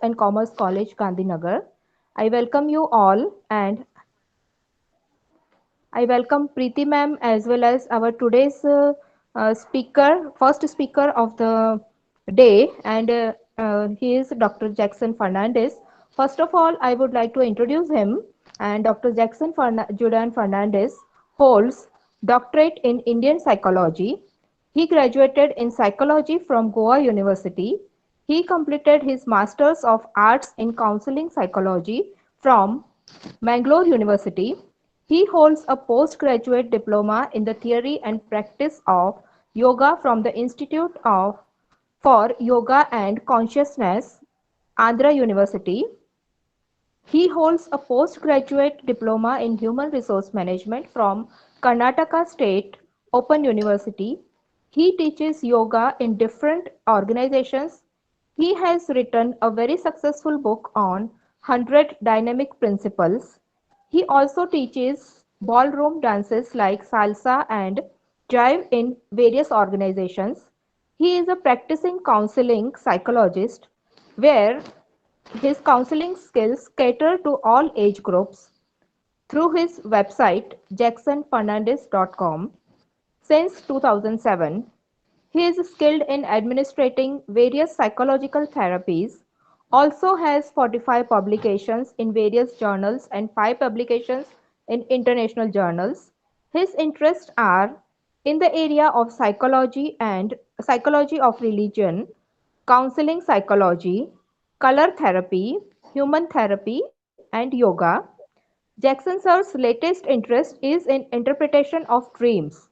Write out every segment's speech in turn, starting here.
and Commerce College, Gandhinagar. I welcome you all and I welcome Preeti ma'am as well as our today's first speaker of the day, and he is Dr. Jackson Fernandez. First of all, I would like to introduce him. And Dr. Julian Fernandez holds doctorate in Indian psychology. He graduated in psychology from Goa University. He completed his Masters of Arts in Counseling Psychology from Mangalore University. He holds a postgraduate diploma in the theory and practice of yoga from the Institute for Yoga and Consciousness, Andhra University. He holds a postgraduate diploma in human resource management from Karnataka State Open University. He teaches yoga in different organizations. He has written a very successful book on 100 dynamic principles. He also teaches ballroom dances like salsa and jive in various organizations. He is a practicing counseling psychologist where his counseling skills cater to all age groups through his website jacksonfernandez.com. Since 2007, he is skilled in administrating various psychological therapies, also has 45 publications in various journals and 5 publications in international journals. His interests are in the area of psychology and psychology of religion, counseling psychology, color therapy, human therapy, and yoga. Jackson Sir's latest interest is in interpretation of dreams.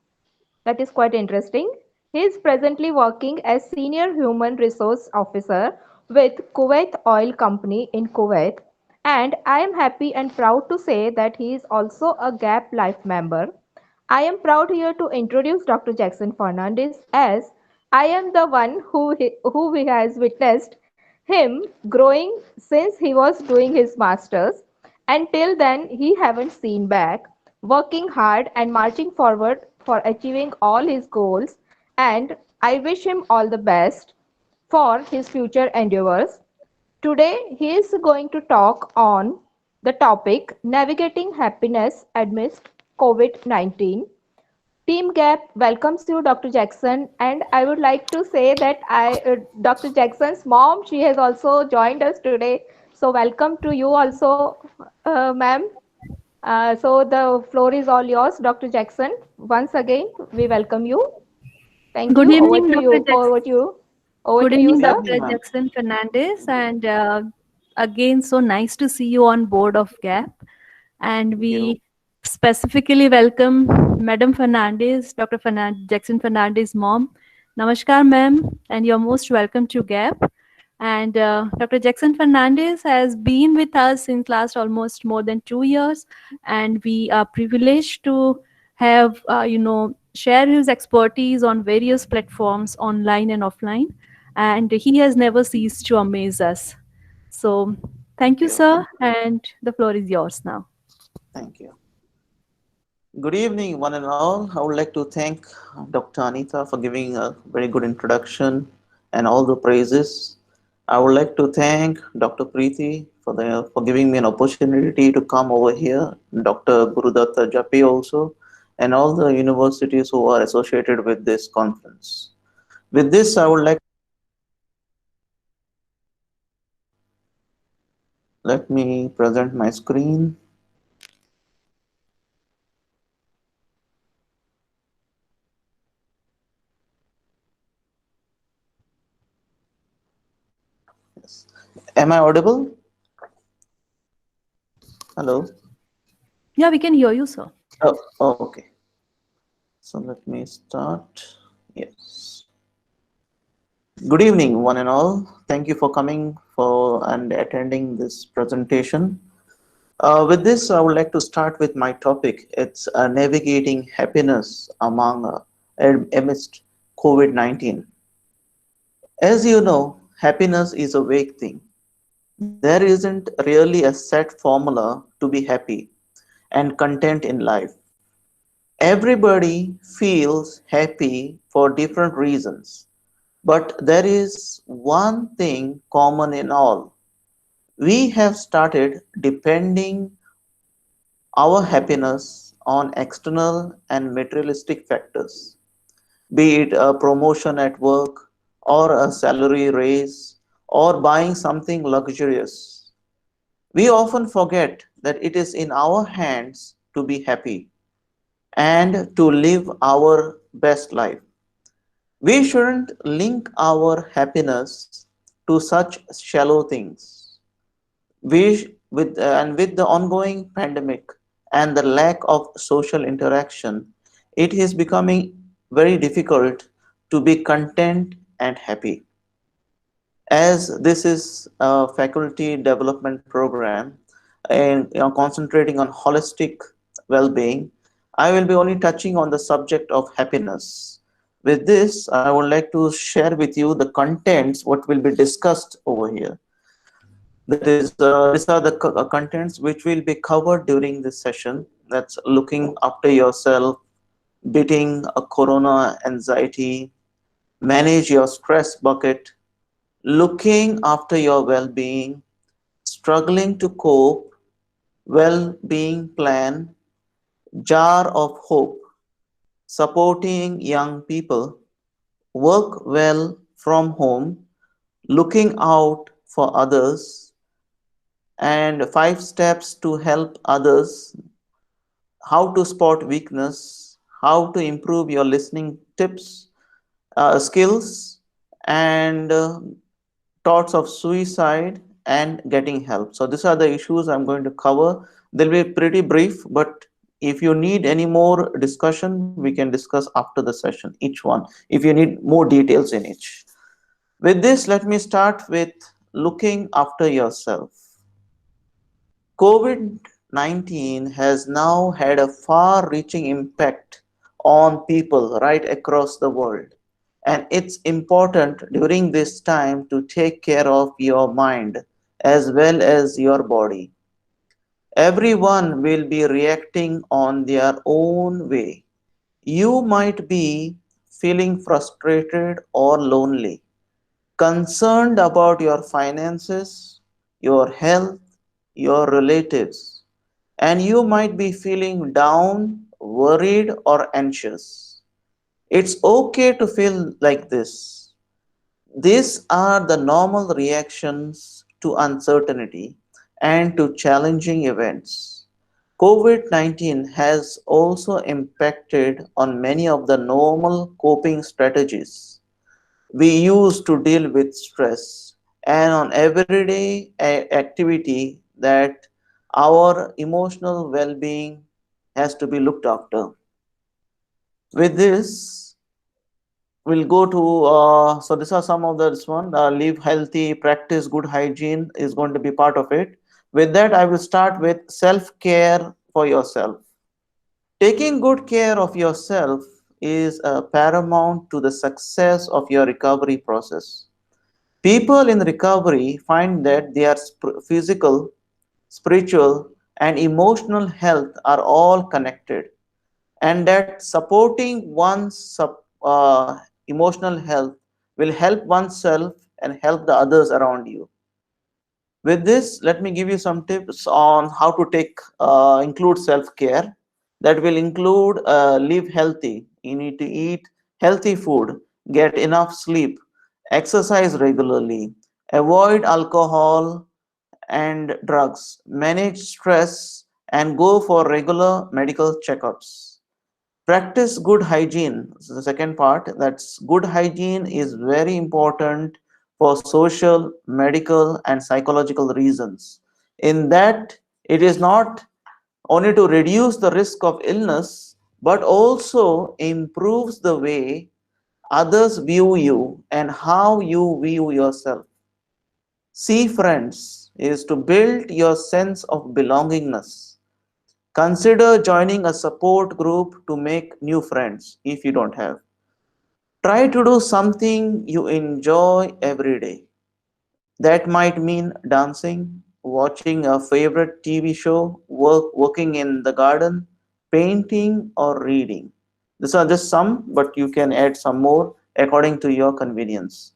That is quite interesting. He is presently working as Senior Human Resource Officer with Kuwait Oil Company in Kuwait, and I am happy and proud to say that he is also a GAP Life member. I am proud here to introduce Dr. Jackson Fernandez as I am the one who has witnessed him growing since he was doing his masters. Until then, he haven't seen back, working hard and marching forward for achieving all his goals. And I wish him all the best for his future endeavors. Today, he is going to talk on the topic Navigating Happiness Amidst COVID 19. Team Gap welcomes you, Dr. Jackson, and I would like to say that Dr. Jackson's mom, she has also joined us today. So welcome to you also, ma'am. So the floor is all yours, Dr. Jackson. Once again, we welcome you. Thank Good you. evening, Dr. Jackson. Over Good to you, evening, sir. Dr. Jackson Fernandez. And again, so nice to see you on board of GAP. And we specifically welcome Madam Fernandez, Dr. Jackson Fernandez, mom. Namaskar, ma'am, and you're most welcome to GAP. And Dr. Jackson Fernandez has been with us since last almost more than 2 years, and we are privileged to have share his expertise on various platforms, online and offline, and he has never ceased to amaze us. So, thank you, sir, and the floor is yours now. Thank you. Good evening, one and all. I would like to thank Dr. Anita for giving a very good introduction and all the praises. I would like to thank Dr. Preeti for giving me an opportunity to come over here, Dr. Gurudatta Japi also, and all the universities who are associated with this conference. With this, I would like let me present my screen. Yes. Am I audible? Hello. Yeah, we can hear you, sir. Oh, okay. So let me start. Yes. Good evening, one and all. Thank you for coming for and attending this presentation. With this, I would like to start with my topic. It's navigating happiness amidst COVID-19. As you know, happiness is a vague thing. There isn't really a set formula to be happy and content in life. Everybody feels happy for different reasons, but there is one thing common in all. We have started depending our happiness on external and materialistic factors, be it a promotion at work, or a salary raise, or buying something luxurious. We often forget that it is in our hands to be happy and to live our best life. We shouldn't link our happiness to such shallow things. With the ongoing pandemic and the lack of social interaction, it is becoming very difficult to be content and happy. As this is a faculty development program and concentrating on holistic well-being, I will be only touching on the subject of happiness. With this, I would like to share with you the contents what will be discussed over here. That is, these are the contents which will be covered during this session. That's looking after yourself, beating a corona anxiety, manage your stress bucket, looking after your well-being, struggling to cope, well-being plan, jar of hope, supporting young people, work well from home, looking out for others, and 5 steps to help others, how to spot weakness, how to improve your listening tips, skills, and thoughts of suicide and getting help. So these are the issues I'm going to cover. They'll be pretty brief, but if you need any more discussion, we can discuss after the session, each one, if you need more details in each. With this, let me start with looking after yourself. COVID-19 has now had a far-reaching impact on people right across the world. And it's important during this time to take care of your mind as well as your body. Everyone will be reacting on their own way. You might be feeling frustrated or lonely, concerned about your finances, your health, your relatives, and you might be feeling down, worried, or anxious. It's okay to feel like this. These are the normal reactions to uncertainty and to challenging events. COVID-19 has also impacted on many of the normal coping strategies we use to deal with stress and on everyday activity that our emotional well-being has to be looked after. With this, we'll go to so these are some of the this one, live healthy, practice good hygiene is going to be part of it. With that, I will start with self-care for yourself. Taking good care of yourself is paramount to the success of your recovery process. People in recovery find that their physical, spiritual, and emotional health are all connected, and that supporting one's emotional health will help oneself and help the others around you. With this, let me give you some tips on how to include self-care. That will include live healthy. You need to eat healthy food, get enough sleep, exercise regularly, avoid alcohol and drugs, manage stress, and go for regular medical checkups. Practice good hygiene. So the second part, that's good hygiene is very important for social, medical, and psychological reasons. In that, it is not only to reduce the risk of illness, but also improves the way others view you and how you view yourself. See friends is to build your sense of belongingness. Consider joining a support group to make new friends if you don't have. Try to do something you enjoy every day. That might mean dancing, watching a favorite TV show, working in the garden, painting, or reading. These are just some, but you can add some more according to your convenience.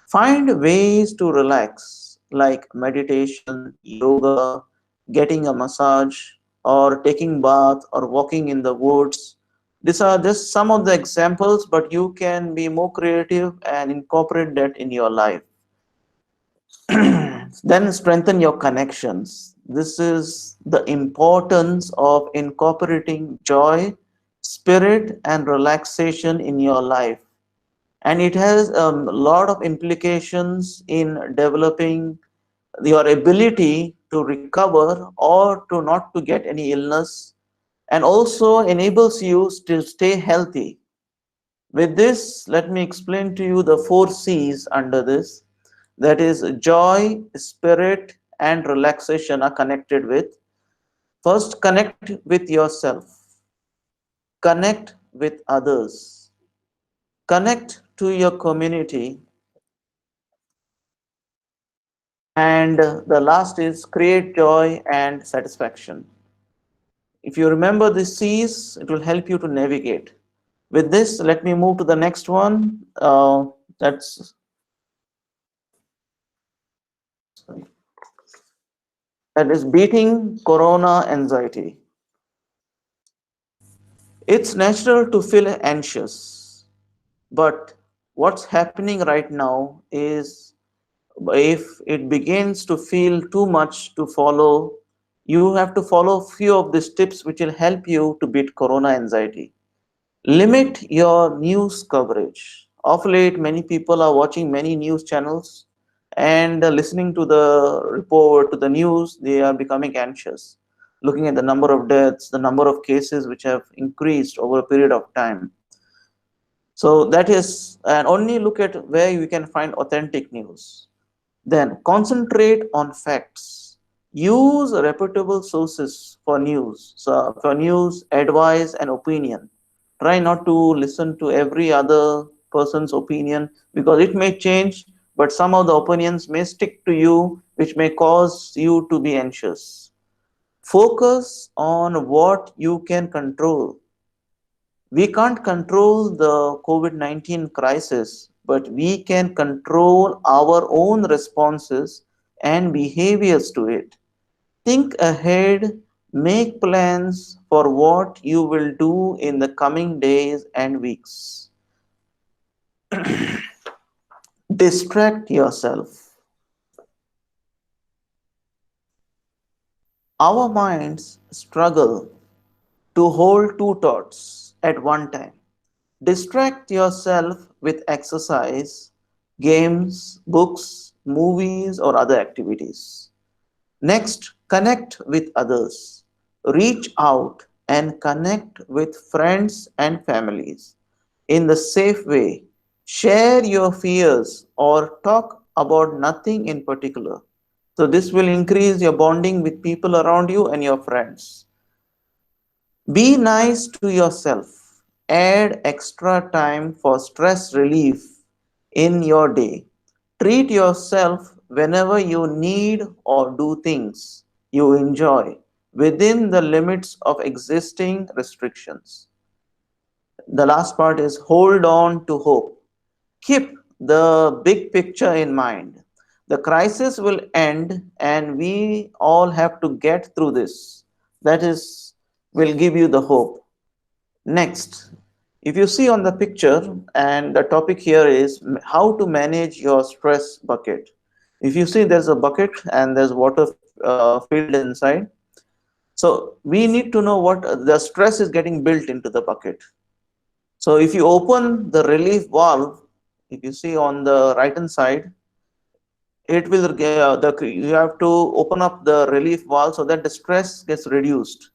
Find ways to relax. like meditation, yoga, getting a massage, or taking bath, or walking in the woods. These are just some of the examples, but you can be more creative and incorporate that in your life. Then strengthen your connections. This is the importance of incorporating joy, spirit, and relaxation in your life. And it has a lot of implications in developing your ability to recover or to not to get any illness, and also enables you to stay healthy. With this, let me explain to you the 4 C's under this. That is, joy, spirit, and relaxation are connected with. First, connect with yourself, connect with others, connect to your community, and the last is create joy and satisfaction. If you remember the C's, it will help you to navigate. With this, let me move to the next one. That's that is beating corona anxiety. It's natural to feel anxious, but what's happening right now is, if it begins to feel too much to follow, you have to follow few of these tips which will help you to beat corona anxiety. Limit your news coverage. Of late, many people are watching many news channels and listening to the report, to the news, they are becoming anxious. Looking at the number of deaths, the number of cases which have increased over a period of time. So that is, and only look at where you can find authentic news. Then concentrate on facts. Use reputable sources for news. So for news, advice, and opinion. Try not to listen to every other person's opinion, because it may change, but some of the opinions may stick to you, which may cause you to be anxious. Focus on what you can control. We can't control the COVID-19 crisis, but we can control our own responses and behaviors to it. Think ahead, make plans for what you will do in the coming days and weeks. Distract yourself. Our minds struggle to hold two thoughts at one time. Distract yourself with exercise, games, books, movies, or other activities. Next, connect with others. Reach out and connect with friends and families in the safe way. Share your fears or talk about nothing in particular. So, this will increase your bonding with people around you and your friends. Be nice to yourself. Add extra time for stress relief in your day. Treat yourself whenever you need or do things you enjoy within the limits of existing restrictions. The last part is hold on to hope. Keep the big picture in mind. The crisis will end and we all have to get through this. That is, will give you the hope. Next, if you see on the picture, and the topic here is how to manage your stress bucket. If you see, there's a bucket and there's water filled inside. So we need to know what the stress is getting built into the bucket. So if you open the relief valve, if you see on the right hand side, it will you have to open up the relief valve so that the stress gets reduced.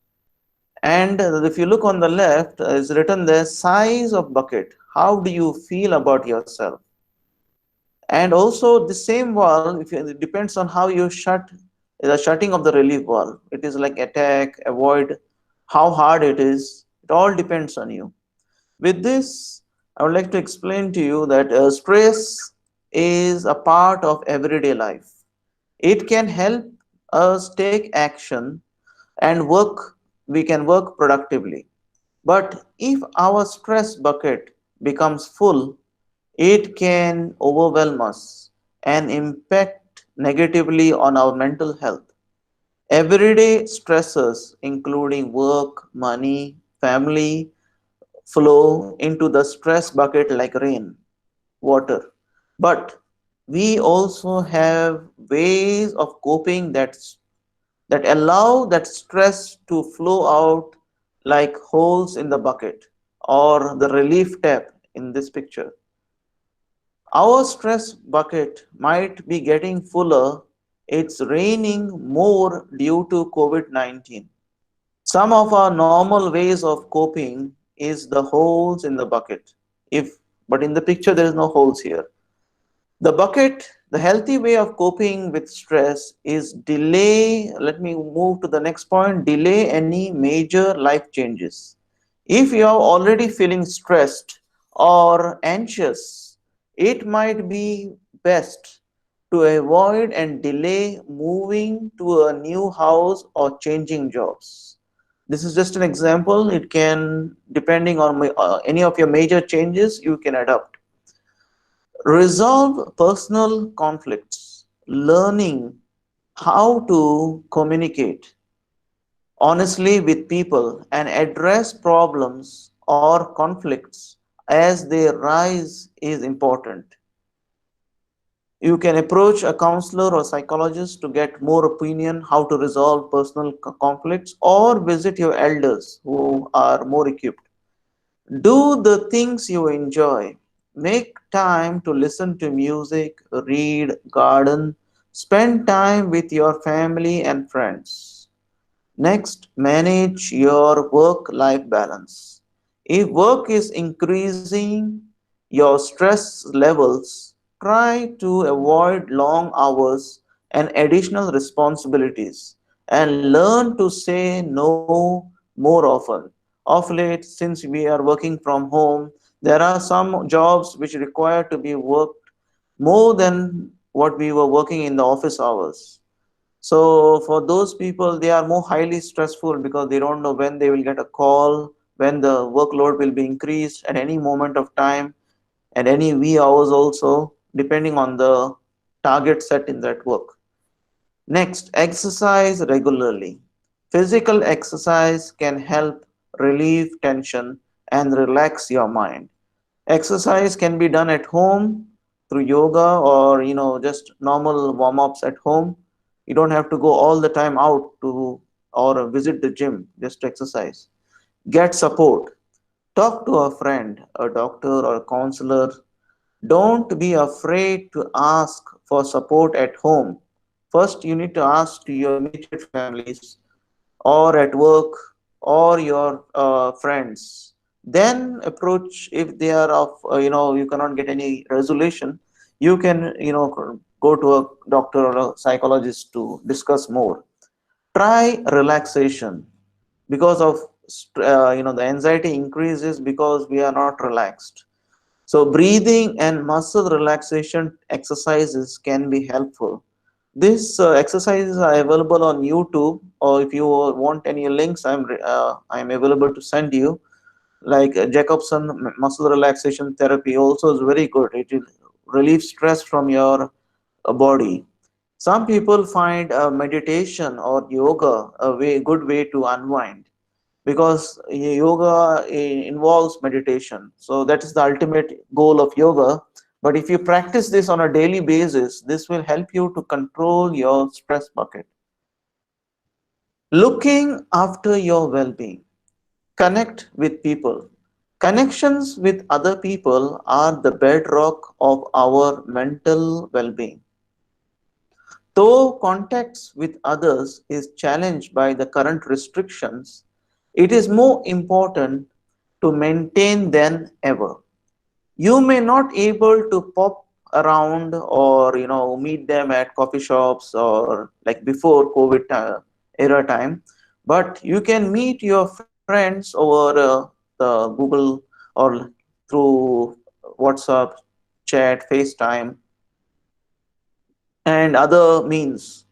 And if you look on the left, is written there size of bucket. How do you feel about yourself? And also the same valve, it depends on how you shut the shutting of the relief valve. It is like attack, avoid, how hard it is. It all depends on you. With this, I would like to explain to you that stress is a part of everyday life. It can help us take action and we can work productively. But if our stress bucket becomes full, it can overwhelm us and impact negatively on our mental health. Everyday stressors, including work, money, family, flow into the stress bucket like rain, water. But we also have ways of coping that allow that stress to flow out like holes in the bucket or the relief tap in this picture. Our stress bucket might be getting fuller. It's raining more due to COVID 19. Some of our normal ways of coping is the holes in the bucket. If but in the picture there is no holes here. The bucket, the healthy way of coping with stress is delay. Let me move to the next point. Delay any major life changes. If you are already feeling stressed or anxious, it might be best to avoid and delay moving to a new house or changing jobs. This is just an example. It can, depending on any of your major changes, you can adapt. Resolve personal conflicts, learning how to communicate honestly with people and address problems or conflicts as they rise is important. You can approach a counselor or psychologist to get more opinion how to resolve personal conflicts or visit your elders who are more equipped. Do the things you enjoy. Make time to listen to music, read, garden, spend time with your family and friends. Next, manage your work life balance. If work is increasing your stress levels, try to avoid long hours and additional responsibilities and learn to say no more often. Of late, since we are working from home, there are some jobs which require to be worked more than what we were working in the office hours. So for those people, they are more highly stressful because they don't know when they will get a call, when the workload will be increased at any moment of time, at any wee hours also, depending on the target set in that work. Next, exercise regularly. Physical exercise can help relieve tension and relax your mind. Exercise can be done at home through yoga or just normal warm-ups at home. You don't have to go all the time out to or visit the gym just to exercise. Get support. Talk to a friend, a doctor or a counselor. Don't be afraid to ask for support at home. First, you need to ask to your immediate families or at work or your friends. Then approach if they are of you cannot get any resolution. You can go to a doctor or a psychologist to discuss more. Try relaxation because of the anxiety increases because we are not relaxed. So breathing and muscle relaxation exercises can be helpful. These exercises are available on YouTube, or if you want any links, I'm available to send you. Like Jacobson muscle relaxation therapy also is very good. It will relieve stress from your body. Some people find meditation or yoga a good way to unwind because yoga involves meditation. So that is the ultimate goal of yoga. But if you practice this on a daily basis, this will help you to control your stress bucket. Looking after your well-being. Connect with people. Connections with other people are the bedrock of our mental well-being. Though contacts with others is challenged by the current restrictions, it is more important to maintain than ever. You may not able to pop around or meet them at coffee shops or like before COVID era time, but you can meet your friends over the Google or through WhatsApp, chat, FaceTime, and other means.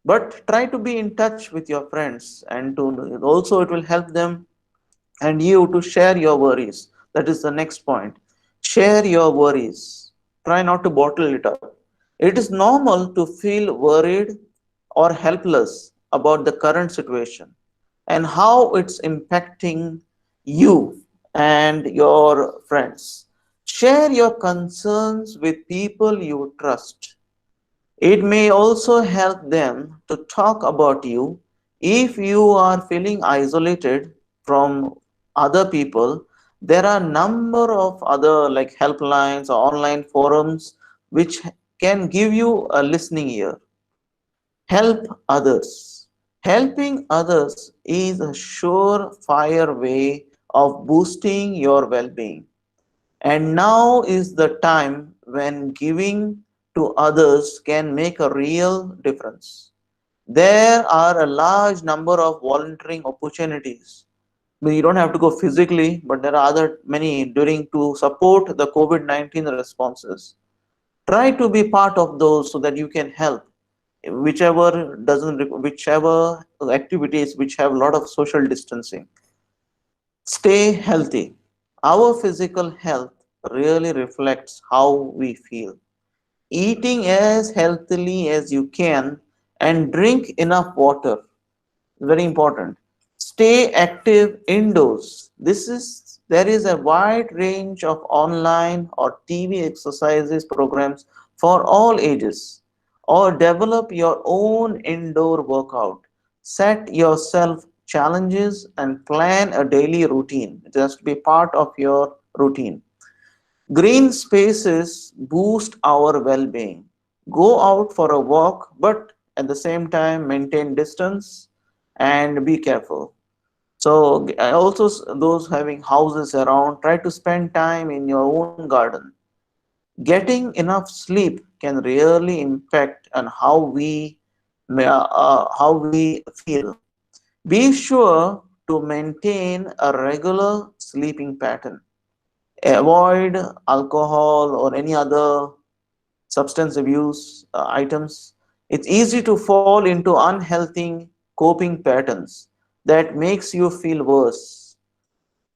But try to be in touch with your friends and to also it will help them and you to share your worries. That is the next point. Share your worries. Try not to bottle it up. It is normal to feel worried or helpless about the current situation and how it's impacting you and your friends. Share your concerns with people you trust. It may also help them to talk about you. If you are feeling isolated from other people, there are a number of other like helplines or online forums which can give you a listening ear. Help others. Helping others is a surefire way of boosting your well-being. And now is the time when giving to others can make a real difference. There are a large number of volunteering opportunities. I mean, you don't have to go physically, but there are other many during to support the COVID-19 responses. Try to be part of those so that you can help whichever activities which have a lot of social distancing. Stay healthy. Our physical health really reflects how we feel. Eating as healthily as you can and drink enough water, very important. Stay active indoors. There is a wide range of online or TV exercises programs for all ages. Or develop your own indoor workout. Set yourself challenges and plan a daily routine. It has to be part of your routine. Green spaces boost our well-being. Go out for a walk, but at the same time maintain distance and be careful. So also those having houses around, try to spend time in your own garden. Getting enough sleep can really impact on how we feel. Be sure to maintain a regular sleeping pattern. Avoid alcohol or any other substance abuse items. It's easy to fall into unhealthy coping patterns that makes you feel worse.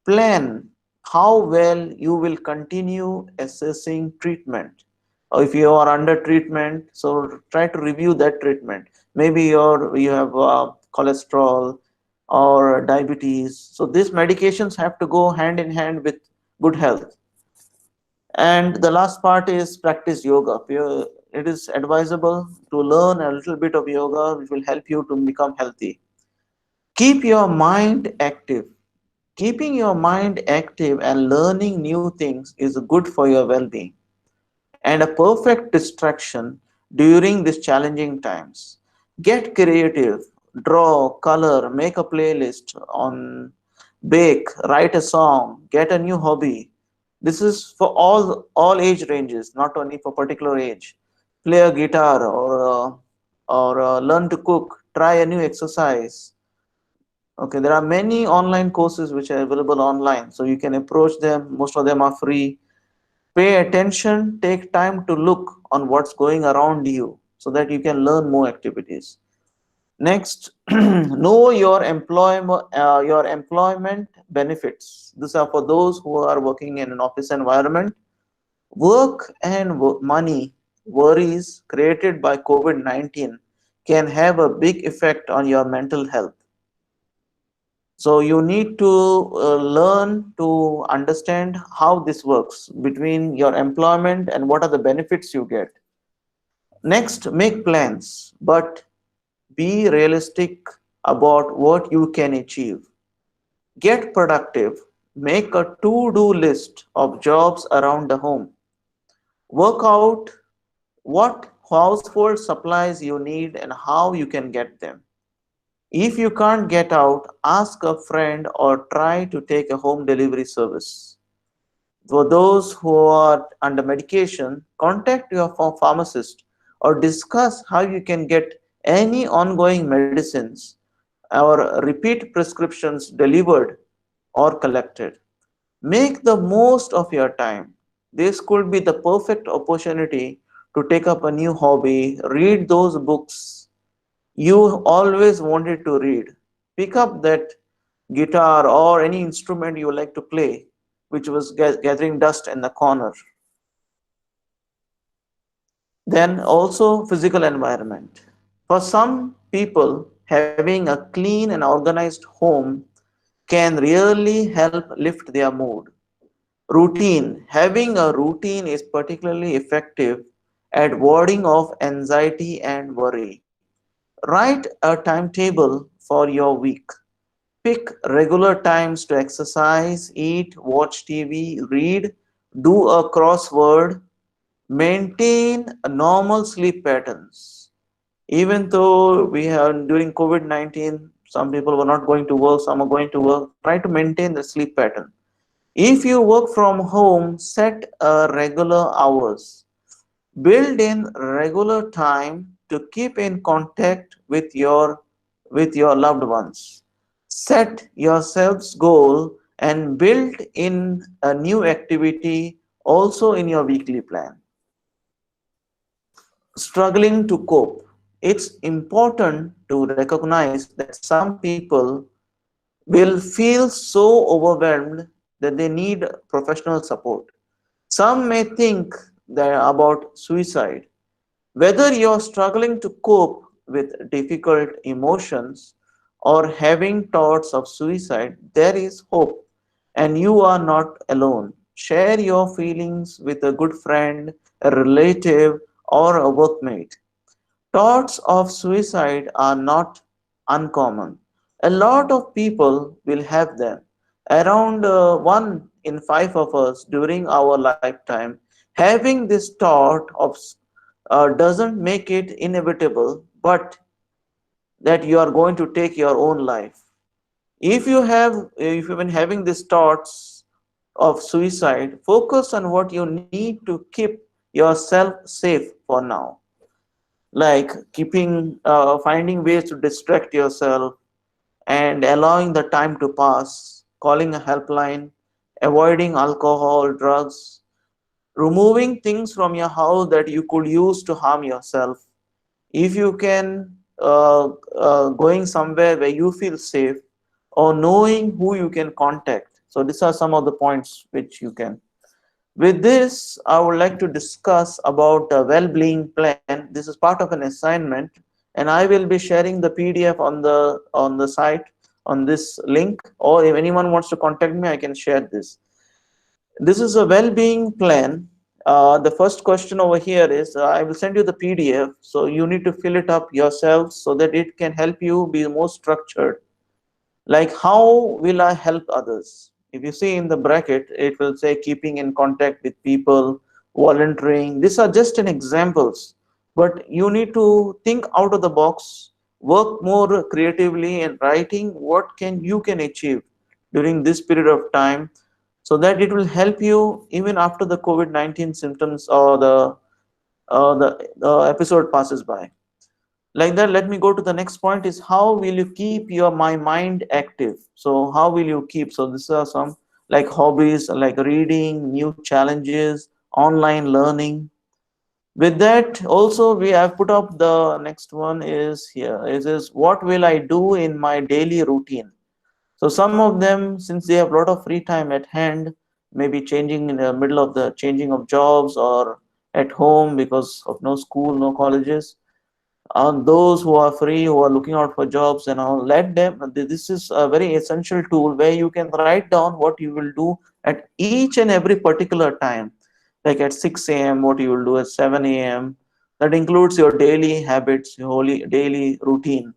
Plan how well you will continue assessing treatment. Or if you are under treatment, so try to review that treatment. Maybe you have cholesterol or diabetes. So these medications have to go hand in hand with good health. And the last part is practice yoga. It is advisable to learn a little bit of yoga, which will help you to become healthy. Keep your mind active. Keeping your mind active and learning new things is good for your well-being and a perfect distraction during these challenging times. Get creative, draw, color, make a playlist on bake, write a song, get a new hobby. This is for all age ranges, not only for particular age. Play a guitar or learn to cook, try a new exercise. Okay, there are many online courses which are available online, so you can approach them. Most of them are free. Pay attention, take time to look on what's going around you so that you can learn more activities. Next, know your employment benefits. These are for those who are working in an office environment. Work and money worries created by COVID-19 can have a big effect on your mental health. So you need to learn to understand how this works between your employment and what are the benefits you get. Next, make plans, but be realistic about what you can achieve. Get productive. Make a to-do list of jobs around the home. Work out what household supplies you need and how you can get them. If you can't get out, ask a friend or try to take a home delivery service. For those who are under medication, contact your pharmacist or discuss how you can get any ongoing medicines or repeat prescriptions delivered or collected. Make the most of your time. This could be the perfect opportunity to take up a new hobby, read those books you always wanted to read. Pick up that guitar or any instrument you like to play, which was gathering dust in the corner. Then also physical environment. For some people, having a clean and organized home can really help lift their mood. Routine. Having a routine is particularly effective at warding off anxiety and worry. Write a timetable for your week. Pick regular times to exercise, eat, watch TV, read, do a crossword, maintain a normal sleep patterns. Even though we have during COVID-19, some people were not going to work, some are going to work, try to maintain the sleep pattern. If you work from home, set a regular hours. Build in regular time to keep in contact with your loved ones. Set yourselves goal and build in a new activity also in your weekly plan. Struggling to cope. It's important to recognize that some people will feel so overwhelmed that they need professional support. Some may think that about suicide. Whether you're struggling to cope with difficult emotions or having thoughts of suicide, there is hope and you are not alone. Share your feelings with a good friend, a relative, or a workmate. Thoughts of suicide are not uncommon. A lot of people will have them. Around 1 in 5 of us during our lifetime having this thought of doesn't make it inevitable, but that you are going to take your own life. If you've been having these thoughts of suicide, focus on what you need to keep yourself safe for now, like finding ways to distract yourself and allowing the time to pass, calling a helpline, avoiding alcohol, drugs, removing things from your house that you could use to harm yourself. If you can, going somewhere where you feel safe, or knowing who you can contact. So these are some of the points which you can. With this, I would like to discuss about a well-being plan. This is part of an assignment, and I will be sharing the PDF on the site on this link. Or if anyone wants to contact me, I can share this. This is a well-being plan. The first question over here is I will send you the PDF, so you need to fill it up yourself so that it can help you be more structured. Like, how will I help others? If you see in the bracket, it will say keeping in contact with people, volunteering. These are just an examples, but you need to think out of the box, work more creatively and writing what can you can achieve during this period of time, so that it will help you even after the COVID-19 symptoms or the episode passes by. Like that, let me go to the next point is how will you keep your my mind active. So how will you keep, so these are some like hobbies like reading, new challenges, online learning. With that also we have put up the next one is here. It is what will I do in my daily routine. So some of them, since they have a lot of free time at hand, maybe changing in the middle of the changing of jobs or at home because of no school, no colleges, those who are free, who are looking out for jobs and all, let them, this is a very essential tool where you can write down what you will do at each and every particular time, like at 6 a.m. what you will do at 7 a.m. That includes your daily habits, your daily routine.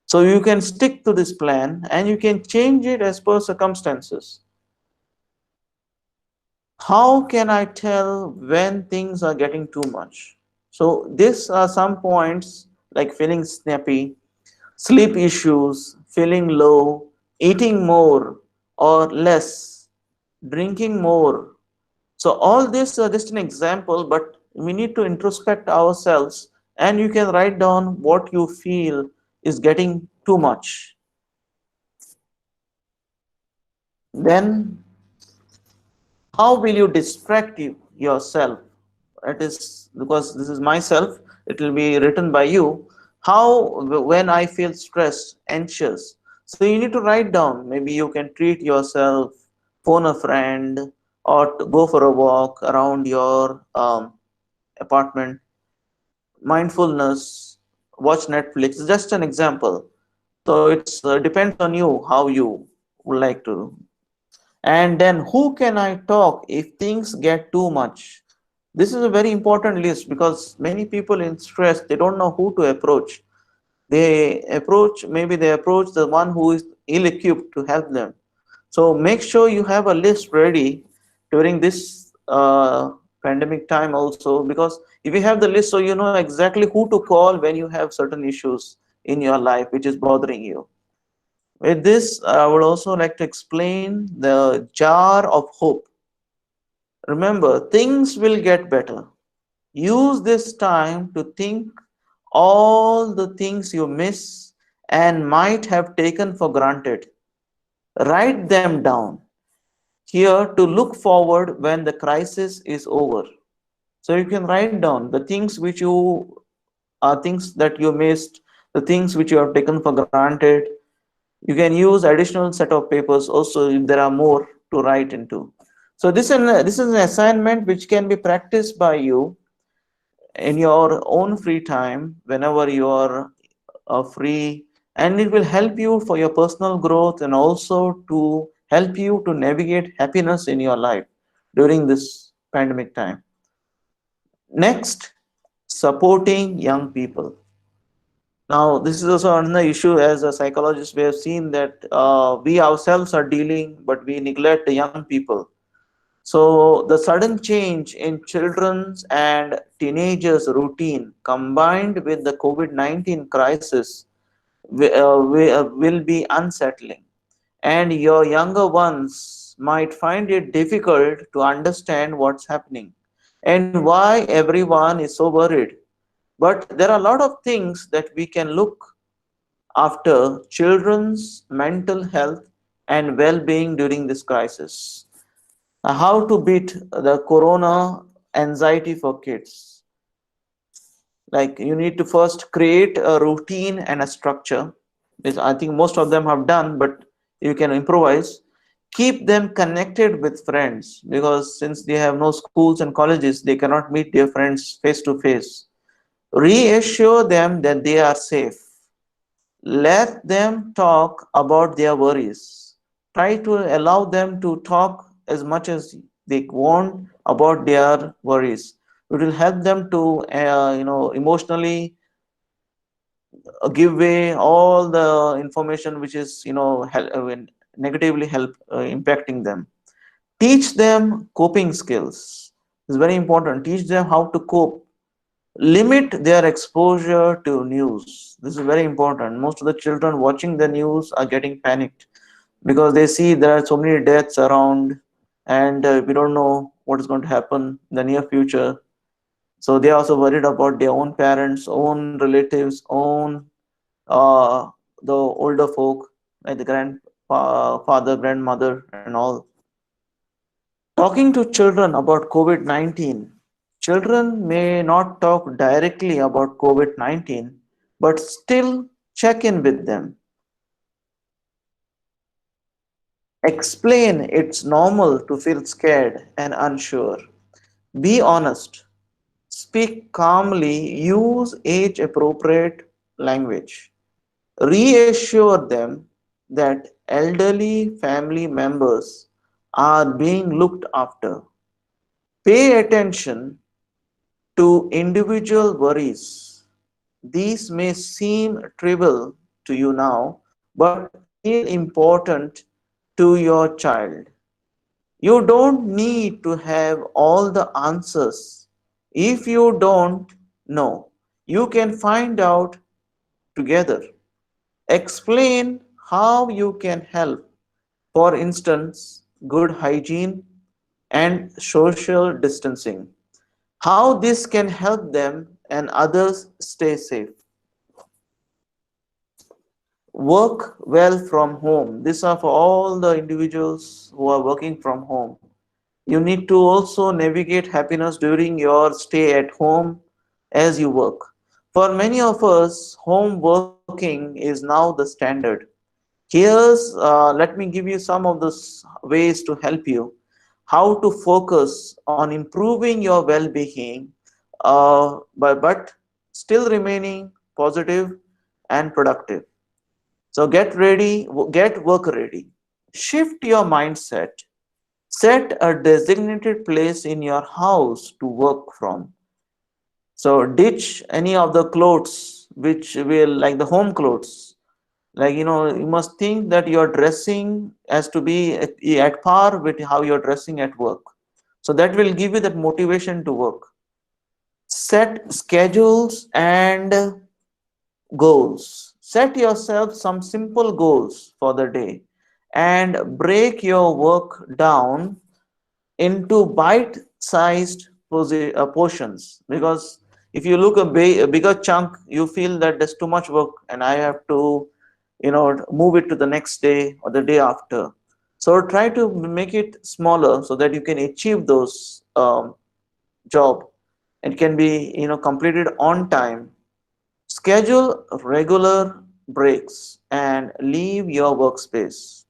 So you can stick to this plan and you can change it as per circumstances. How can I tell when things are getting too much? So these are some points like feeling snappy, sleep issues, feeling low, eating more or less, drinking more. So all this are just an example, but we need to introspect ourselves and you can write down what you feel is getting too much. Then how will you distract yourself? It is because this is myself, it will be written by you. How, when I feel stressed, anxious, so you need to write down. Maybe you can treat yourself, phone a friend, or to go for a walk around your apartment. mindfulness, watch Netflix. Just an example. So it's depends on you how you would like to. And then who can I talk if things get too much? This is a very important list because many people in stress, they don't know who to approach. Maybe they approach the one who is ill-equipped to help them. So make sure you have a list ready during this pandemic time also, because if you have the list, so you know exactly who to call when you have certain issues in your life which is bothering you. With this, I would also like to explain the jar of hope. Remember, things will get better. Use this time to think all the things you miss and might have taken for granted. Write them down here to look forward when the crisis is over. So you can write down the things which you are things that you missed, the things which you have taken for granted. You can use additional set of papers also if there are more to write into. So this is an assignment which can be practiced by you in your own free time whenever you are free, and it will help you for your personal growth and also to help you to navigate happiness in your life during this pandemic time. Next, supporting young people. Now this is also another issue. As a psychologist, we have seen that we ourselves are dealing, but we neglect the young people. So the sudden change in children's and teenagers' routine combined with the COVID-19 crisis will be unsettling. And your younger ones might find it difficult to understand what's happening and why everyone is so worried. But there are a lot of things that we can look after children's mental health and well-being during this crisis. How to beat the corona anxiety for kids? Like, you need to first create a routine and a structure, which I think most of them have done, but you can improvise. Keep them connected with friends, because since they have no schools and colleges, they cannot meet their friends face to face. Reassure them that they are safe. Let them talk about their worries. Try to allow them to talk as much as they want about their worries. It will help them to, emotionally give way all the information which is, negatively help impacting them. Teach them coping skills. It's very important. Teach them how to cope. Limit their exposure to news. This is very important. Most of the children watching the news are getting panicked because they see there are so many deaths around, and we don't know what is going to happen in the near future. So they are also worried about their own parents, own relatives, own the older folk, like the grandfather, grandmother, and all. Talking to children about COVID-19. Children may not talk directly about COVID-19, but still check in with them. Explain it's normal to feel scared and unsure. Be honest. Speak calmly. Use age appropriate language. Reassure them that elderly family members are being looked after. Pay attention to individual worries. These may seem trivial to you now, but feel important to your child. You don't need to have all the answers. If you don't know, you can find out together. Explain how you can help. For instance, good hygiene and social distancing. How this can help them and others stay safe. Work well from home. These are for all the individuals who are working from home. You need to also navigate happiness during your stay at home as you work. For many of us, home working is now the standard. Let me give you some of the ways to help you how to focus on improving your well-being, but still remaining positive and productive. So get ready, get work ready. Shift your mindset. Set a designated place in your house to work from. So ditch any of the clothes which will, like the home clothes. Like, you must think that your dressing has to be at par with how you're dressing at work. So that will give you that motivation to work. Set schedules and goals. Set yourself some simple goals for the day and break your work down into bite-sized portions, because if you look a bigger chunk, you feel that there's too much work and I have to move it to the next day or the day after. So try to make it smaller so that you can achieve those job. It can be completed on time. Schedule regular breaks and leave your workspace.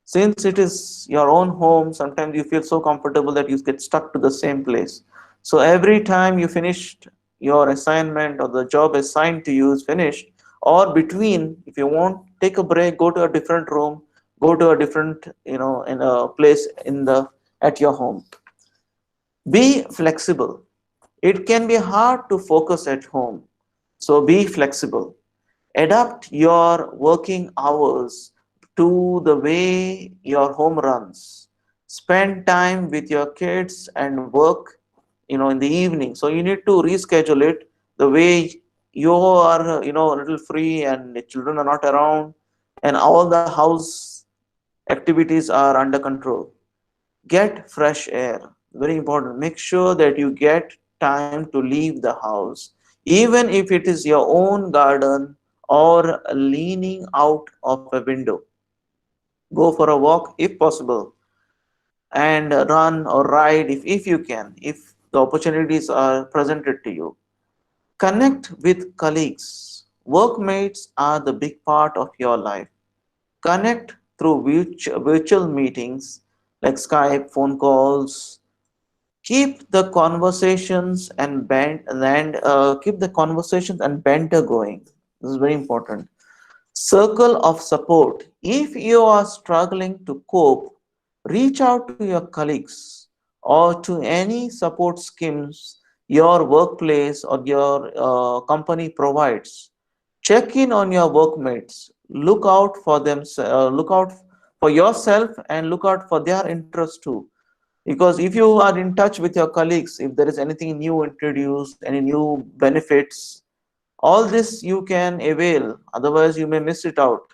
Since it is your own home, sometimes you feel so comfortable that you get stuck to the same place. So every time you finished your assignment or the job assigned to you is finished, or between, if you want, take a break, go to a different room, go to a different, in a place at your home. Be flexible. It can be hard to focus at home, so be flexible. Adapt your working hours to the way your home runs. Spend time with your kids and work, in the evening. So you need to reschedule it the way you are, a little free and the children are not around and all the house activities are under control. Get fresh air. Very important. Make sure that you get time to leave the house, even if it is your own garden or leaning out of a window. Go for a walk if possible, and run or ride if you can, if the opportunities are presented to you. Connect with colleagues. Workmates are the big part of your life. Connect through virtual meetings like Skype, phone calls. Keep the conversations and banter going. This is very important. Circle of support. If you are struggling to cope, reach out to your colleagues or to any support schemes your workplace or your company provides. Check in on your workmates. Look out for them. Look out for yourself and look out for their interests too. Because if you are in touch with your colleagues, if there is anything new introduced, any new benefits, all this you can avail, otherwise you may miss it out.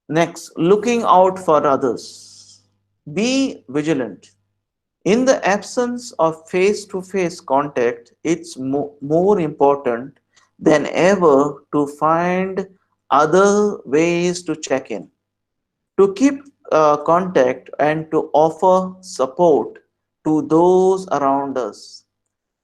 Next, looking out for others. Be vigilant. In the absence of face-to-face contact, it's more important than ever to find other ways to check in, to keep contact and to offer support to those around us.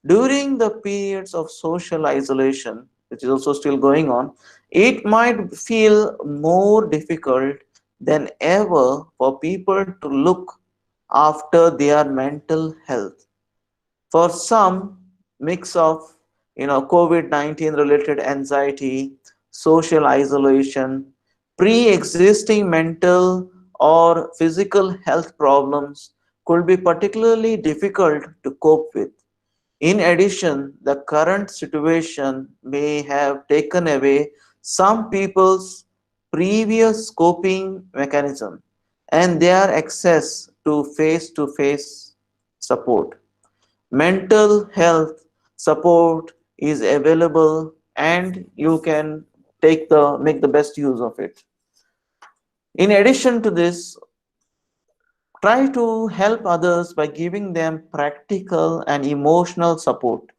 During the periods of social isolation, which is also still going on, it might feel more difficult than ever for people to look after their mental health. For some, mix of COVID-19 related anxiety, social isolation, pre-existing mental or physical health problems could be particularly difficult to cope with. In addition, the current situation may have taken away some people's previous coping mechanism and their access to face support. Mental health support is available and you can make the best use of it. In addition to this, try to help others by giving them practical and emotional support.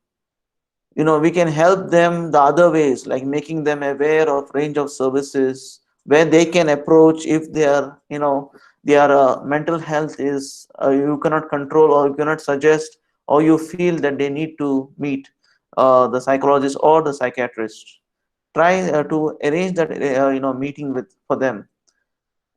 We can help them the other ways, like making them aware of range of services where they can approach if their mental health is you cannot control or you cannot suggest, or you feel that they need to meet the psychologist or the psychiatrist. Try to arrange that meeting with for them.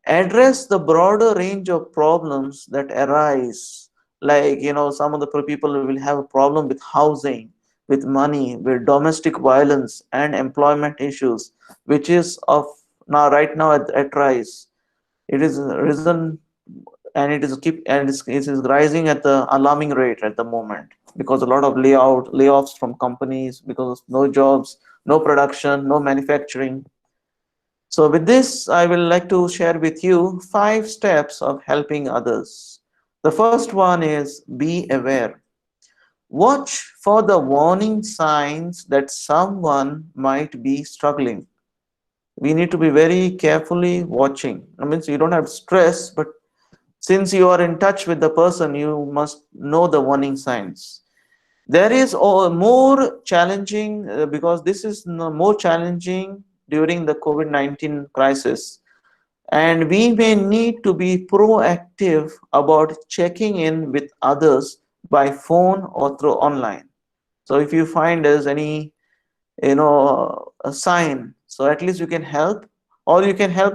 Address the broader range of problems that arise, like some of the people will have a problem with housing, with money, with domestic violence and employment issues, which is of now right now at rise. It is risen, and it is rising at the alarming rate at the moment, because a lot of layoffs from companies, because of no jobs, no production, no manufacturing. So with this, I will like to share with you 5 steps of helping others. The first one is be aware. Watch for the warning signs that someone might be struggling. We need to be very carefully watching. I mean, you don't have stress, but since you are in touch with the person, you must know the warning signs. There is more challenging, because this is more challenging during the COVID-19 crisis, and we may need to be proactive about checking in with others by phone or through online. So if you find there's any, a sign, so at least you can help, or you can help,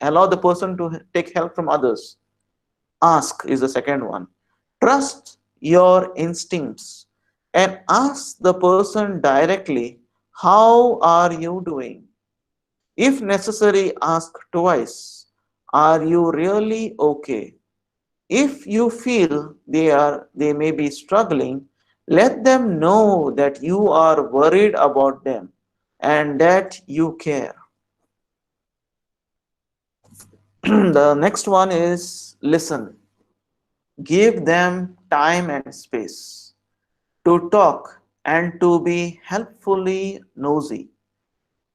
allow the person to take help from others. Ask is the second one. Trust your instincts and ask the person directly, how are you doing? If necessary, ask twice, are you really okay? If you feel they may be struggling, let them know that you are worried about them and that you care. The next one is listen. Give them time and space to talk and to be helpfully nosy.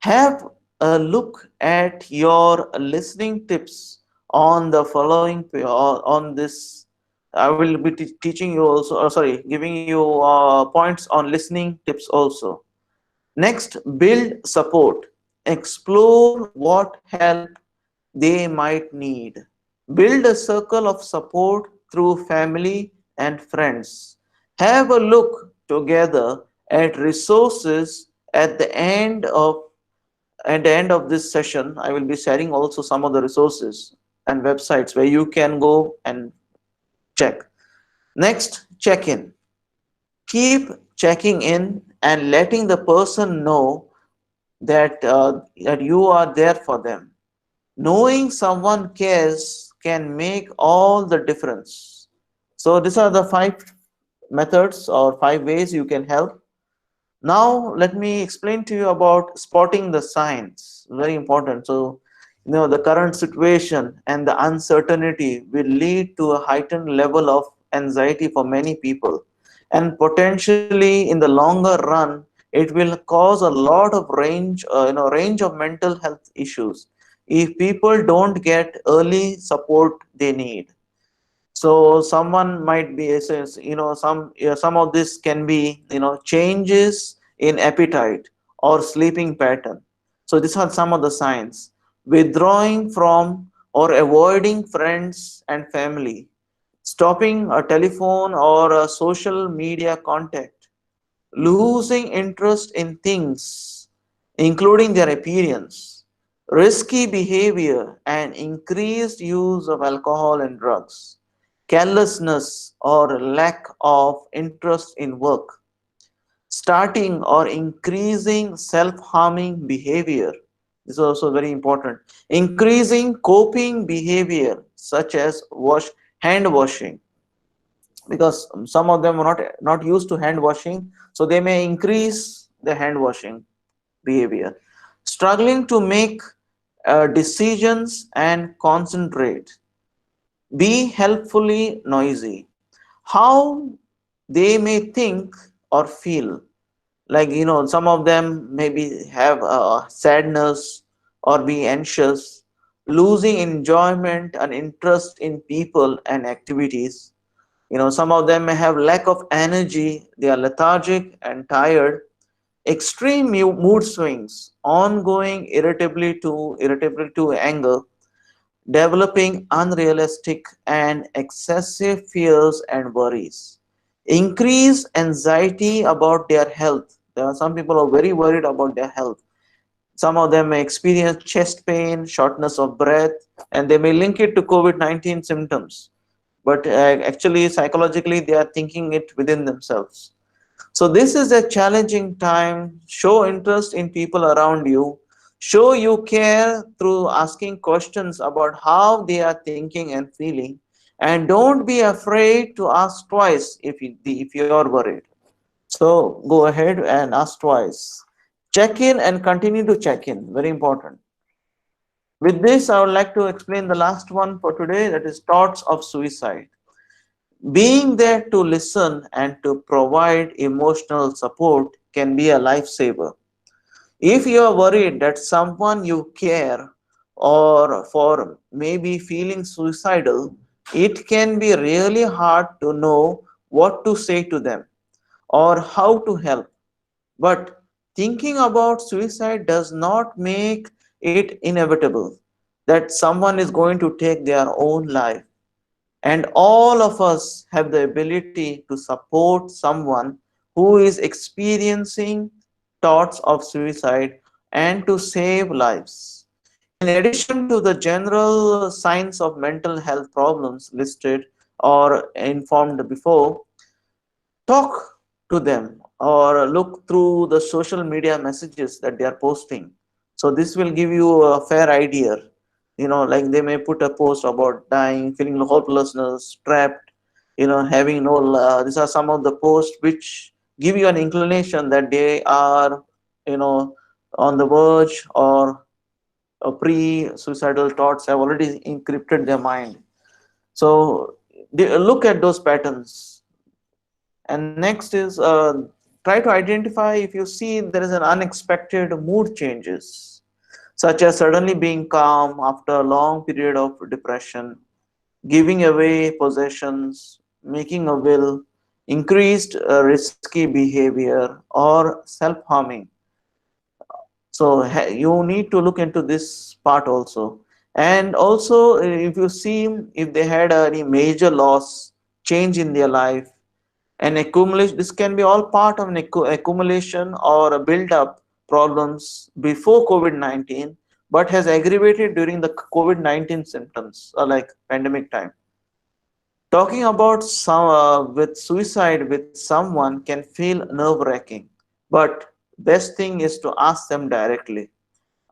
Have a look at your listening tips on the following on this. I will be teaching you also, sorry, giving you points on listening tips also. Next, build support. Explore what help they might need. Build a circle of support through family and friends. Have a look together at resources at the end of this session. I will be sharing also some of the resources and websites where you can go and check. Next, check in. Keep checking in and letting the person know that you are there for them. Knowing someone cares can make all the difference. So these are the 5 methods or 5 ways you can help. Now let me explain to you about spotting the signs. Very important. So the current situation and the uncertainty will lead to a heightened level of anxiety for many people, and potentially in the longer run it will cause a lot of range of mental health issues if people don't get early support they need. So someone might be some of this can be changes in appetite or sleeping pattern. So these are some of the signs. Withdrawing from or avoiding friends and family, stopping a telephone or a social media contact, losing interest in things including their appearance, risky behavior and increased use of alcohol and drugs, carelessness or lack of interest in work, starting or increasing self-harming behavior. This is also very important. Increasing coping behavior such as hand washing, because some of them are not used to hand washing, so they may increase the hand washing behavior. Struggling to make decisions and concentrate. Be helpfully noisy. How they may think or feel. Like, some of them maybe have sadness or be anxious, losing enjoyment and interest in people and activities. Some of them may have lack of energy, they are lethargic and tired, extreme mood swings, ongoing irritability to anger, developing unrealistic and excessive fears and worries, increase anxiety about their health. There are some people who are very worried about their health. Some of them may experience chest pain, shortness of breath, and they may link it to COVID-19 symptoms. But actually, psychologically, they are thinking it within themselves. So this is a challenging time. Show interest in people around you. Show you care through asking questions about how they are thinking and feeling. And don't be afraid to ask twice if you are worried. So go ahead and ask twice. Check in and continue to check in. Very important. With this, I would like to explain the last one for today, that is thoughts of suicide. Being there to listen and to provide emotional support can be a lifesaver. If you are worried that someone you care or for maybe feeling suicidal, it can be really hard to know what to say to them or how to help. But thinking about suicide does not make it inevitable that someone is going to take their own life. And all of us have the ability to support someone who is experiencing thoughts of suicide and to save lives. In addition to the general signs of mental health problems listed or informed before, talk to them or look through the social media messages that they are posting. So this will give you a fair idea. Like they may put a post about dying, feeling hopelessness, trapped, having no these are some of the posts which give you an inclination that they are you know on the verge or pre-suicidal thoughts have already encrypted their mind. So look at those patterns. And next is try to identify if you see there is an unexpected mood changes, such as suddenly being calm after a long period of depression, giving away possessions, making a will, increased risky behavior, or self-harming. So you need to look into this part also. And also, if you see if they had any major loss, change in their life, an accumulation, this can be all part of an accumulation or a build up problems before COVID-19, but has aggravated during the COVID-19 symptoms, like pandemic time. Talking about some with suicide with someone can feel nerve wracking, but best thing is to ask them directly,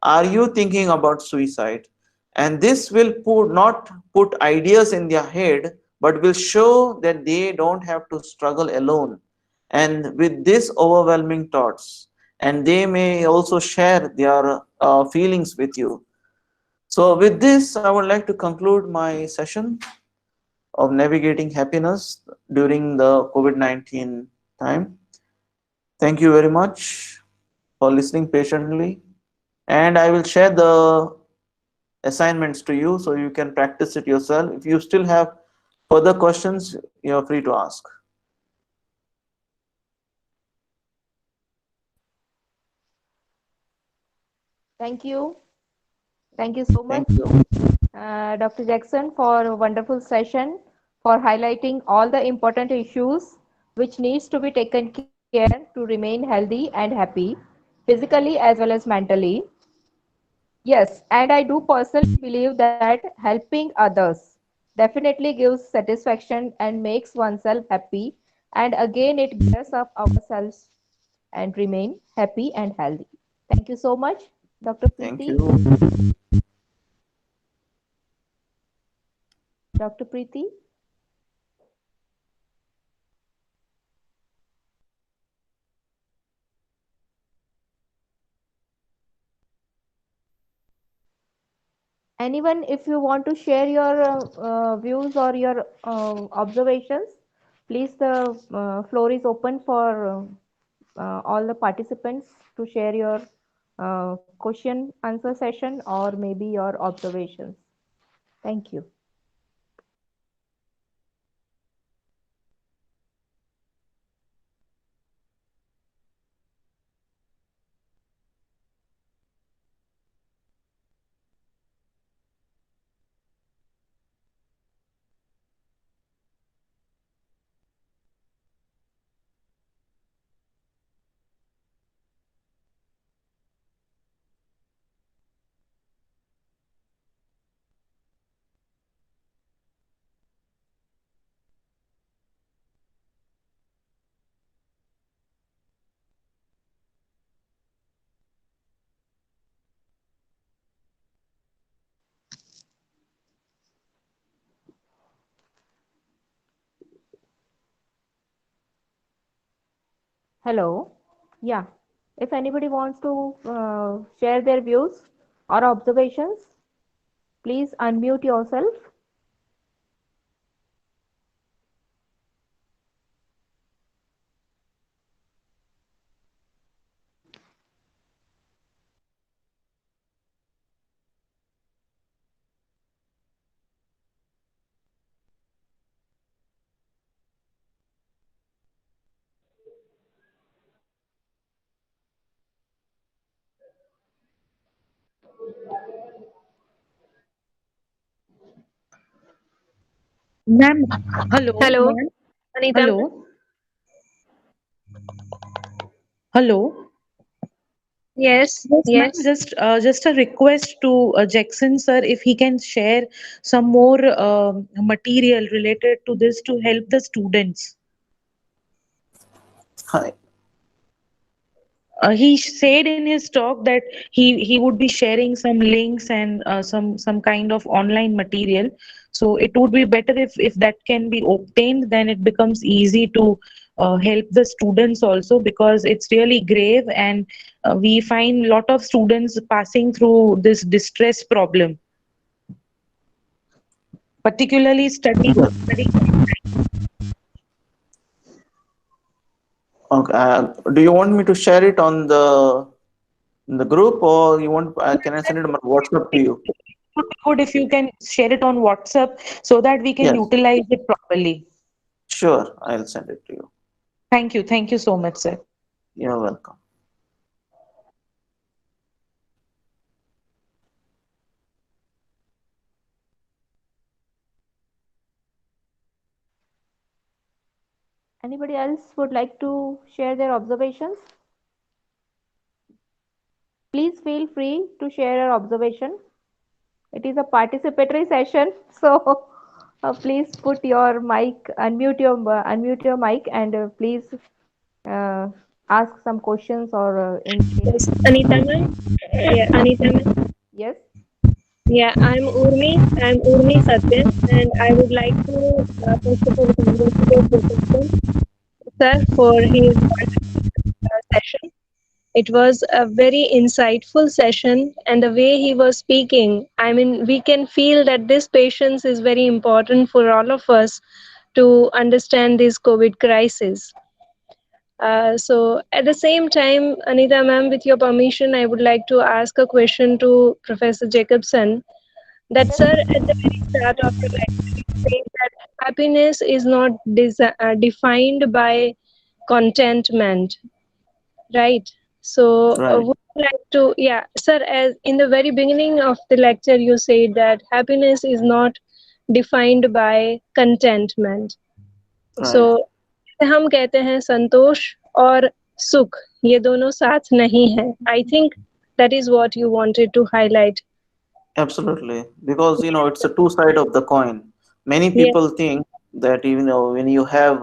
are you thinking about suicide? And this will not put ideas in their head, but will show that they don't have to struggle alone and with these overwhelming thoughts. And they may also share their feelings with you. So, with this, I would like to conclude my session of navigating happiness during the COVID-19 time. Thank you very much for listening patiently. And I will share the assignments to you so you can practice it yourself. If you still have further questions, you are free to ask. Thank you. Thank you so much, Thank you. Dr. Jackson, for a wonderful session, for highlighting all the important issues which needs to be taken care to remain healthy and happy, physically as well as mentally. Yes, and I do personally believe that helping others definitely gives satisfaction and makes oneself happy. And again, it gears up ourselves and remain happy and healthy. Thank you so much, Dr. Thank Preeti. you. Dr. Preeti. Anyone, if you want to share your views or your observations, please, the floor is open for all the participants to share your question answer session or maybe your observations. Thank you. Hello. Yeah. If anybody wants to share their views or observations, please unmute yourself. Ma'am, hello, Hello, ma'am, Anita. hello, hello. Yes, Yes, ma'am. yes. Just a request to Jackson sir, if he can share some more material related to this to help the students. Hi. He said in his talk that he would be sharing some links and some kind of online material. So it would be better if that can be obtained, then it becomes easy to help the students also, because it's really grave, and we find lot of students passing through this distress problem, particularly study. Okay. Do you want me to share it on the in the group, or you want? Can I send it on my WhatsApp to you? It would be good if you can share it on WhatsApp so that we can Yes. utilize it properly. Sure. I'll send it to you. Thank you so much, sir. You're welcome. Anybody else would like to share their observations? Please feel free to share your observation. It is a participatory session, so please put your mic, unmute your mic, and please uh, ask some questions or Yes, in Anita ma'am. Yeah, Anita ma'am. yes. Yeah, I'm Urmi Satyan, and I would like to first of all congratulate Jacobson sir for his session. It was a very insightful session, and the way he was speaking, I mean, we can feel that this patience is very important for all of us to understand this COVID crisis. So at the same time, Anita ma'am, with your permission, I would like to ask a question to Professor Jacobson. That sir, at the very start of the lecture, you said that happiness is not defined by contentment, right? So Right. would you like to, yeah, sir, as in the very beginning of the lecture, you said that happiness is not defined by contentment. So Right. हम कहते हैं संतोष और सुख ये दोनों साथ नहीं है I think that is what you wanted to highlight. Absolutely. Because it's a two side of the coin. Many Yeah, people think that even though when you have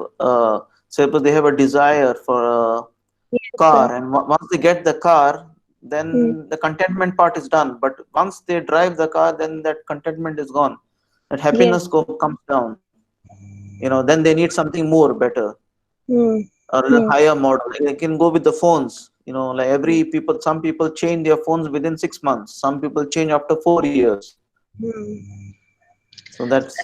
say suppose they have a desire for a yes sir. car, and once they get the car, Hmm. then the contentment part is done. But once they drive the car, then that contentment is gone. That Yes. happiness comes down. Then they need something more better, Hmm. or a Hmm. higher model. They can go with the phones. Like some people change their phones within 6 months. Some people change after 4 years. Hmm. So that's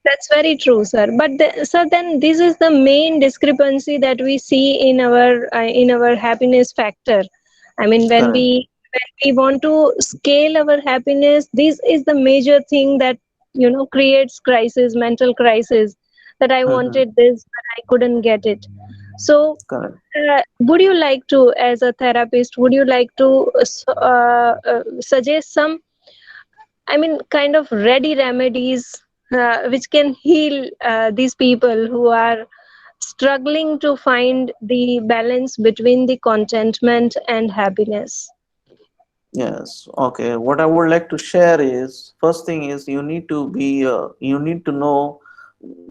That's very true, sir. But sir, then this is the main discrepancy that we see in our happiness factor. I mean, correct. when we want to scale our happiness, this is the major thing that creates crisis, mental crisis. That I Hmm. wanted this, but I couldn't get it. So, Correct. would you like to, as a therapist, would you like to suggest some, I mean, kind of ready remedies which can heal these people who are struggling to find the balance between the contentment and happiness? Yes. Okay. What I would like to share is, first thing is, you need to know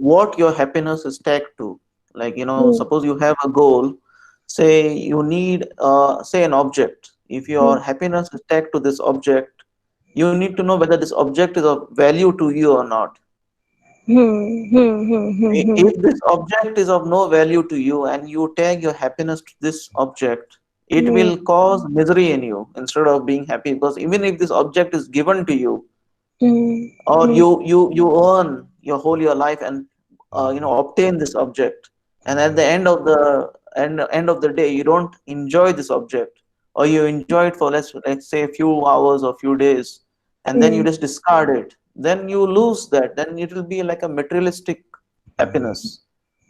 what your happiness is tagged to. Like, Hmm. suppose you have a goal, say you need say an object. If Hmm. your happiness is tagged to this object, you need to know whether this object is of value to you or not. If this object is of no value to you and you tag your happiness to this object, it will cause misery in you instead of being happy. Because even if this object is given to you, or you earn your life and obtain this object, and at the end of the day you don't enjoy this object, or you enjoy it for let's say a few hours or few days, and then you just discard it, then you lose that. Then it will be like a materialistic happiness.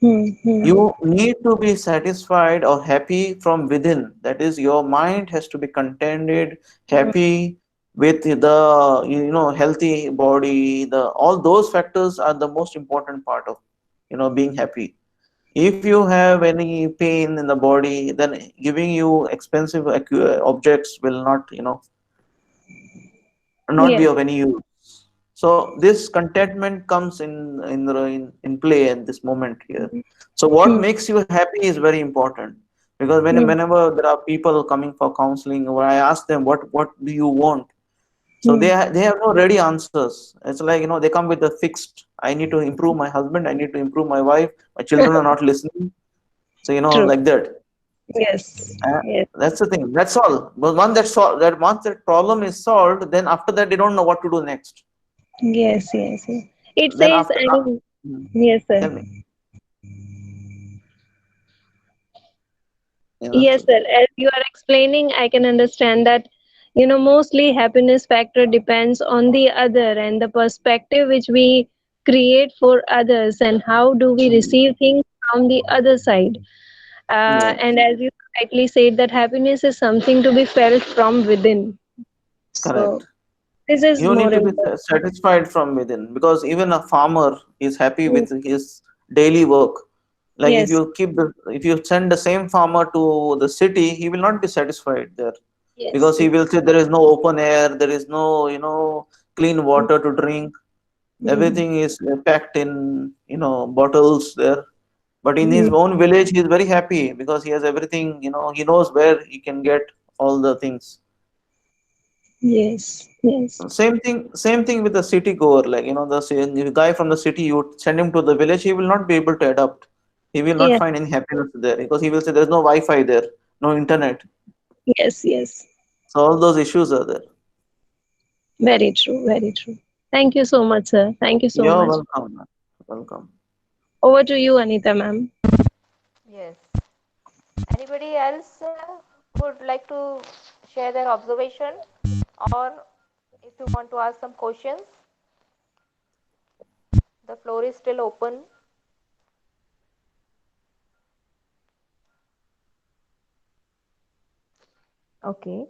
You need to be satisfied or happy from within. That is, your mind has to be contented, happy with the healthy body. The all those factors are the most important part of being happy. If you have any pain in the body, then giving you expensive objects will not be Yes. of any use. So this contentment comes in play at this moment here. So what makes you happy is very important, because whenever there are people coming for counseling, where I ask them what do you want, so they have no ready answers. It's like they come with a fixed. I need to improve my husband. I need to improve my wife. My children are not listening. So True. like that. Yes. Uh, Yes. that's the thing. That's all. But once that problem is solved, then after that they don't know what to do next. Yes. Yes. Yes. It Then says, after, I mean, yes, sir. tell me. That's Yes, the sir. thing. As you are explaining, I can understand that, mostly happiness factor depends on the other and the perspective which we create for others and how do we receive things from the other side. Yes, And as you rightly said, that happiness is something to be felt from within. So correct. this is You more need to be important. satisfied from within, because even a farmer is happy Mm. with his daily work. Like Yes, if you send the same farmer to the city, he will not be satisfied there, yes, because he yes. will say there is no open air, there is no clean water to drink. Mm. Everything is packed in bottles there. But in his Mm. own village, he is very happy because he has everything. He knows where he can get all the things. Yes, yes, Same thing with the city goer. Like the guy from the city, you send him to the village, he will not be able to adapt. He will not yes, find any happiness there, because he will say there's no Wi-Fi there, no internet. yes, yes. So all those issues are there. Very true, very true. Thank you so much, sir. Thank you so You're much. welcome, man. Welcome. Over to you, Anita, ma'am. Yes. Anybody else would like to share their observation, or if you want to ask some questions, the floor is still open. Okay.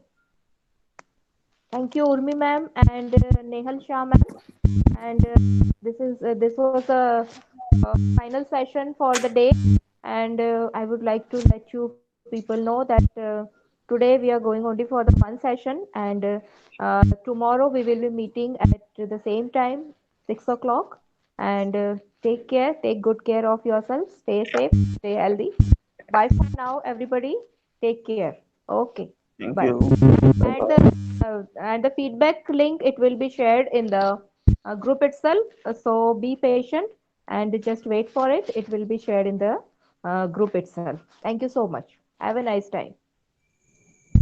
Thank you, Urmi ma'am and Nehal Shah ma'am. And this was a final session for the day. And I would like to let you people know that today we are going only for the one session, and tomorrow we will be meeting at the same time, 6 o'clock. And take care, take good care of yourself, stay safe, stay healthy. Bye for now, everybody. Take care. Okay. Thank Bye. you. And the feedback link, it will be shared in the group itself. So be patient and just wait for it. It will be shared in the group itself. Thank you so much. Have a nice time.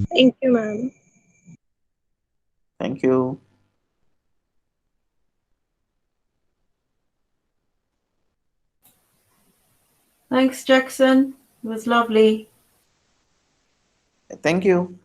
Thank you, ma'am. Thank you. Thanks, Jackson. It was lovely. Thank you.